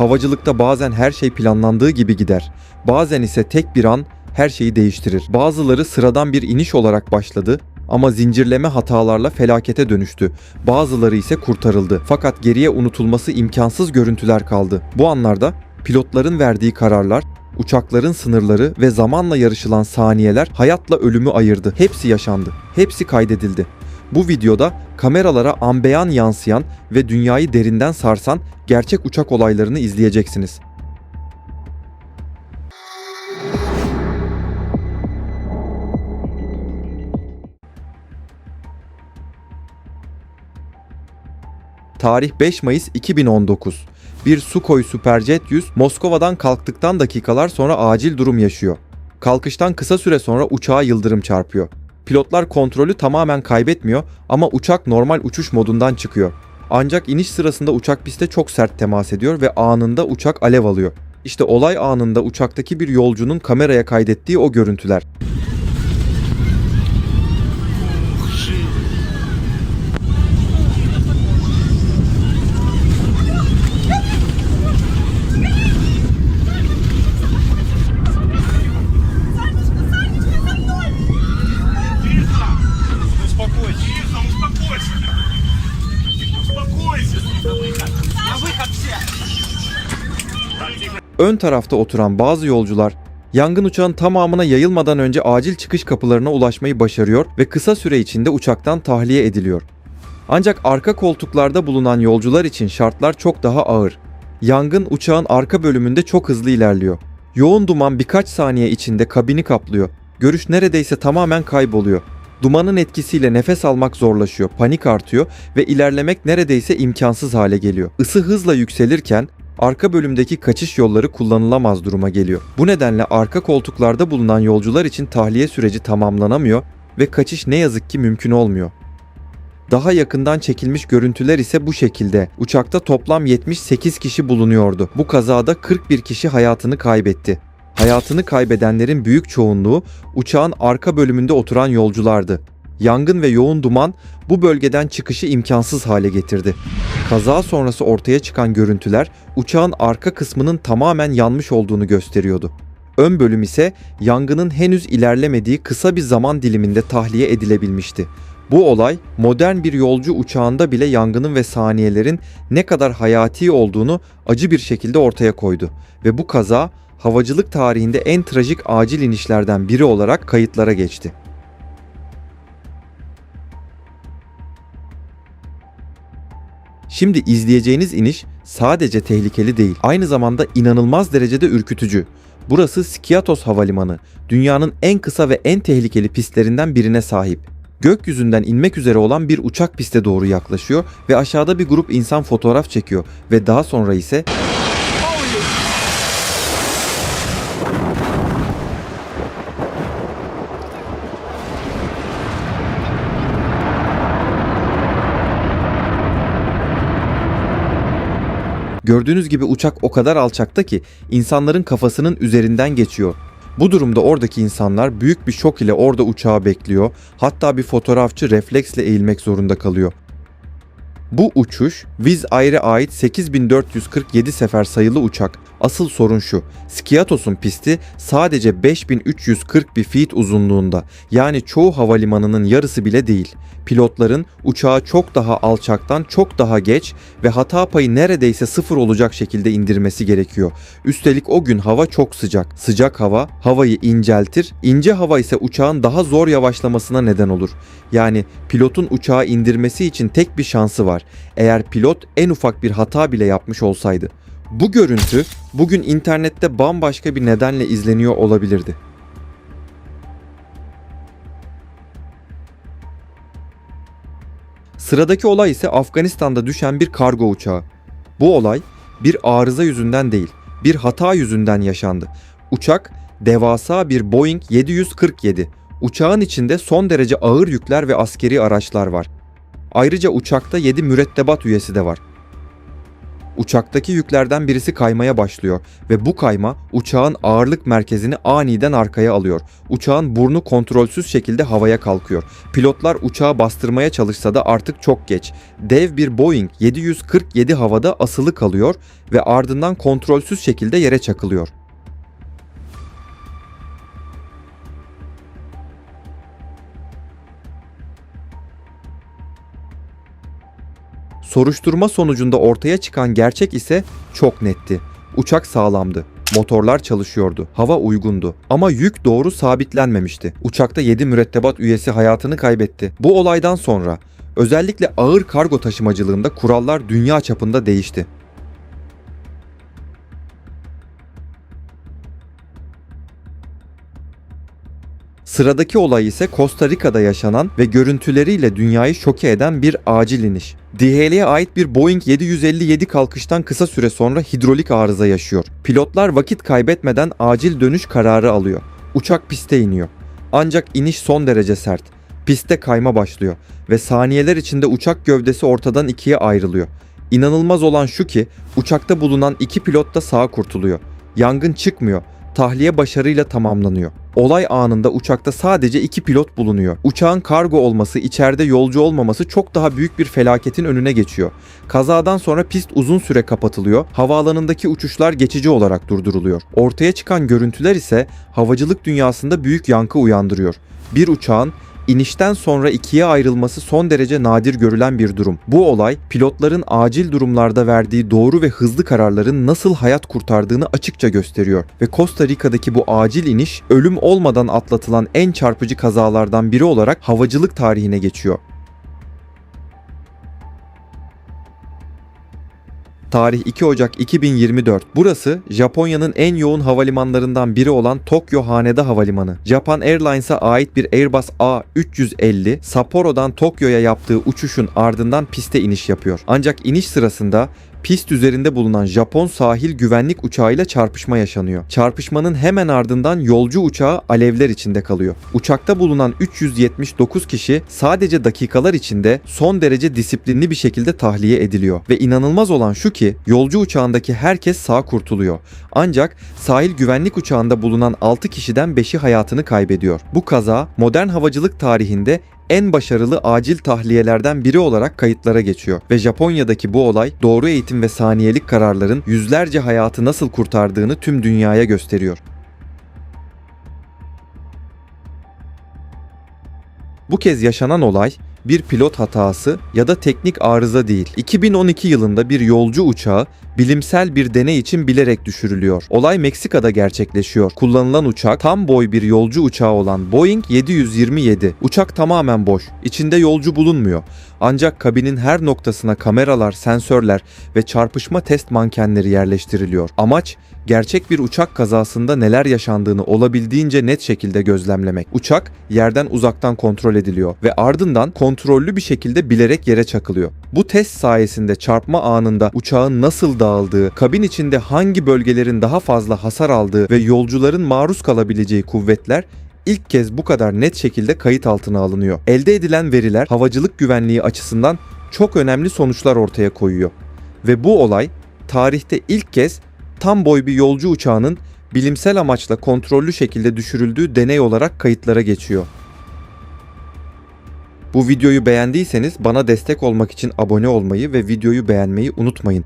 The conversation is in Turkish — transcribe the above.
Havacılıkta bazen her şey planlandığı gibi gider. Bazen ise tek bir an her şeyi değiştirir. Bazıları sıradan bir iniş olarak başladı ama zincirleme hatalarla felakete dönüştü. Bazıları ise kurtarıldı. Fakat geriye unutulması imkansız görüntüler kaldı. Bu anlarda pilotların verdiği kararlar, uçakların sınırları ve zamanla yarışılan saniyeler hayatla ölümü ayırdı. Hepsi yaşandı. Hepsi kaydedildi. Bu videoda kameralara an beyan yansıyan ve dünyayı derinden sarsan gerçek uçak olaylarını izleyeceksiniz. Tarih 5 Mayıs 2019. Bir Sukhoi Superjet 100 Moskova'dan kalktıktan dakikalar sonra acil durum yaşıyor. Kalkıştan kısa süre sonra uçağa yıldırım çarpıyor. Pilotlar kontrolü tamamen kaybetmiyor ama uçak normal uçuş modundan çıkıyor. Ancak iniş sırasında uçak piste çok sert temas ediyor ve anında uçak alev alıyor. İşte olay anında uçaktaki bir yolcunun kameraya kaydettiği o görüntüler. Ön tarafta oturan bazı yolcular yangın uçağın tamamına yayılmadan önce acil çıkış kapılarına ulaşmayı başarıyor ve kısa süre içinde uçaktan tahliye ediliyor. Ancak arka koltuklarda bulunan yolcular için şartlar çok daha ağır. Yangın uçağın arka bölümünde çok hızlı ilerliyor. Yoğun duman birkaç saniye içinde kabini kaplıyor. Görüş neredeyse tamamen kayboluyor. Dumanın etkisiyle nefes almak zorlaşıyor, panik artıyor ve ilerlemek neredeyse imkansız hale geliyor. Isı hızla yükselirken arka bölümdeki kaçış yolları kullanılamaz duruma geliyor. Bu nedenle arka koltuklarda bulunan yolcular için tahliye süreci tamamlanamıyor ve kaçış ne yazık ki mümkün olmuyor. Daha yakından çekilmiş görüntüler ise bu şekilde. Uçakta toplam 78 kişi bulunuyordu. Bu kazada 41 kişi hayatını kaybetti. Hayatını kaybedenlerin büyük çoğunluğu uçağın arka bölümünde oturan yolculardı. Yangın ve yoğun duman bu bölgeden çıkışı imkansız hale getirdi. Kaza sonrası ortaya çıkan görüntüler uçağın arka kısmının tamamen yanmış olduğunu gösteriyordu. Ön bölüm ise yangının henüz ilerlemediği kısa bir zaman diliminde tahliye edilebilmişti. Bu olay modern bir yolcu uçağında bile yangının ve saniyelerin ne kadar hayati olduğunu acı bir şekilde ortaya koydu ve bu kaza havacılık tarihinde en trajik acil inişlerden biri olarak kayıtlara geçti. Şimdi izleyeceğiniz iniş sadece tehlikeli değil, aynı zamanda inanılmaz derecede ürkütücü. Burası Skiathos Havalimanı, dünyanın en kısa ve en tehlikeli pistlerinden birine sahip. Gökyüzünden inmek üzere olan bir uçak piste doğru yaklaşıyor ve aşağıda bir grup insan fotoğraf çekiyor ve daha sonra ise gördüğünüz gibi uçak o kadar alçakta ki insanların kafasının üzerinden geçiyor. Bu durumda oradaki insanlar büyük bir şok ile orada uçağı bekliyor. Hatta bir fotoğrafçı refleksle eğilmek zorunda kalıyor. Bu uçuş Wizz Air'e ait 8447 sefer sayılı uçak. Asıl sorun şu: Skiathos'un pisti sadece 5341 feet uzunluğunda. Yani çoğu havalimanının yarısı bile değil. Pilotların uçağı çok daha alçaktan çok daha geç ve hata payı neredeyse sıfır olacak şekilde indirmesi gerekiyor. Üstelik o gün hava çok sıcak. Sıcak hava havayı inceltir, ince hava ise uçağın daha zor yavaşlamasına neden olur. Yani pilotun uçağı indirmesi için tek bir şansı var: eğer pilot en ufak bir hata bile yapmış olsaydı. Bu görüntü bugün internette bambaşka bir nedenle izleniyor olabilirdi. Sıradaki olay ise Afganistan'da düşen bir kargo uçağı. Bu olay bir arıza yüzünden değil, bir hata yüzünden yaşandı. Uçak devasa bir Boeing 747. Uçağın içinde son derece ağır yükler ve askeri araçlar var. Ayrıca uçakta 7 mürettebat üyesi de var. Uçaktaki yüklerden birisi kaymaya başlıyor ve bu kayma uçağın ağırlık merkezini aniden arkaya alıyor. Uçağın burnu kontrolsüz şekilde havaya kalkıyor. Pilotlar uçağı bastırmaya çalışsa da artık çok geç. Dev bir Boeing 747 havada asılı kalıyor ve ardından kontrolsüz şekilde yere çakılıyor. Soruşturma sonucunda ortaya çıkan gerçek ise çok netti. Uçak sağlamdı. Motorlar çalışıyordu. Hava uygundu. Ama yük doğru sabitlenmemişti. Uçakta 7 mürettebat üyesi hayatını kaybetti. Bu olaydan sonra özellikle ağır kargo taşımacılığında kurallar dünya çapında değişti. Sıradaki olay ise Costa Rica'da yaşanan ve görüntüleriyle dünyayı şoke eden bir acil iniş. DHL'ye ait bir Boeing 757 kalkıştan kısa süre sonra hidrolik arıza yaşıyor. Pilotlar vakit kaybetmeden acil dönüş kararı alıyor. Uçak piste iniyor. Ancak iniş son derece sert. Piste kayma başlıyor ve saniyeler içinde uçak gövdesi ortadan ikiye ayrılıyor. İnanılmaz olan şu ki uçakta bulunan 2 pilot da sağ kurtuluyor. Yangın çıkmıyor. Tahliye başarıyla tamamlanıyor. Olay anında uçakta sadece 2 pilot bulunuyor. Uçağın kargo olması, içeride yolcu olmaması çok daha büyük bir felaketin önüne geçiyor. Kazadan sonra pist uzun süre kapatılıyor. Havaalanındaki uçuşlar geçici olarak durduruluyor. Ortaya çıkan görüntüler ise havacılık dünyasında büyük yankı uyandırıyor. Bir uçağın İnişten sonra ikiye ayrılması son derece nadir görülen bir durum. Bu olay pilotların acil durumlarda verdiği doğru ve hızlı kararların nasıl hayat kurtardığını açıkça gösteriyor ve Costa Rica'daki bu acil iniş ölüm olmadan atlatılan en çarpıcı kazalardan biri olarak havacılık tarihine geçiyor. Tarih 2 Ocak 2024. Burası Japonya'nın en yoğun havalimanlarından biri olan Tokyo Haneda Havalimanı. Japan Airlines'a ait bir Airbus A350 Sapporo'dan Tokyo'ya yaptığı uçuşun ardından piste iniş yapıyor. Ancak iniş sırasında pist üzerinde bulunan Japon sahil güvenlik uçağıyla çarpışma yaşanıyor. Çarpışmanın hemen ardından yolcu uçağı alevler içinde kalıyor. Uçakta bulunan 379 kişi sadece dakikalar içinde son derece disiplinli bir şekilde tahliye ediliyor. Ve inanılmaz olan şu ki yolcu uçağındaki herkes sağ kurtuluyor. Ancak sahil güvenlik uçağında bulunan 6 kişiden 5'i hayatını kaybediyor. Bu kaza modern havacılık tarihinde en başarılı acil tahliyelerden biri olarak kayıtlara geçiyor ve Japonya'daki bu olay doğru eğitim ve saniyelik kararların yüzlerce hayatı nasıl kurtardığını tüm dünyaya gösteriyor. Bu kez yaşanan olay bir pilot hatası ya da teknik arıza değil. 2012 yılında bir yolcu uçağı bilimsel bir deney için bilerek düşürülüyor. Olay Meksika'da gerçekleşiyor. Kullanılan uçak tam boy bir yolcu uçağı olan Boeing 727. Uçak tamamen boş. İçinde yolcu bulunmuyor. Ancak kabinin her noktasına kameralar, sensörler ve çarpışma test mankenleri yerleştiriliyor. Amaç gerçek bir uçak kazasında neler yaşandığını olabildiğince net şekilde gözlemlemek. Uçak yerden uzaktan kontrol ediliyor ve ardından kontrollü bir şekilde bilerek yere çakılıyor. Bu test sayesinde çarpma anında uçağın nasıl dağıldığı, kabin içinde hangi bölgelerin daha fazla hasar aldığı ve yolcuların maruz kalabileceği kuvvetler ilk kez bu kadar net şekilde kayıt altına alınıyor. Elde edilen veriler havacılık güvenliği açısından çok önemli sonuçlar ortaya koyuyor. Ve bu olay tarihte ilk kez tam boy bir yolcu uçağının bilimsel amaçla kontrollü şekilde düşürüldüğü deney olarak kayıtlara geçiyor. Bu videoyu beğendiyseniz bana destek olmak için abone olmayı ve videoyu beğenmeyi unutmayın.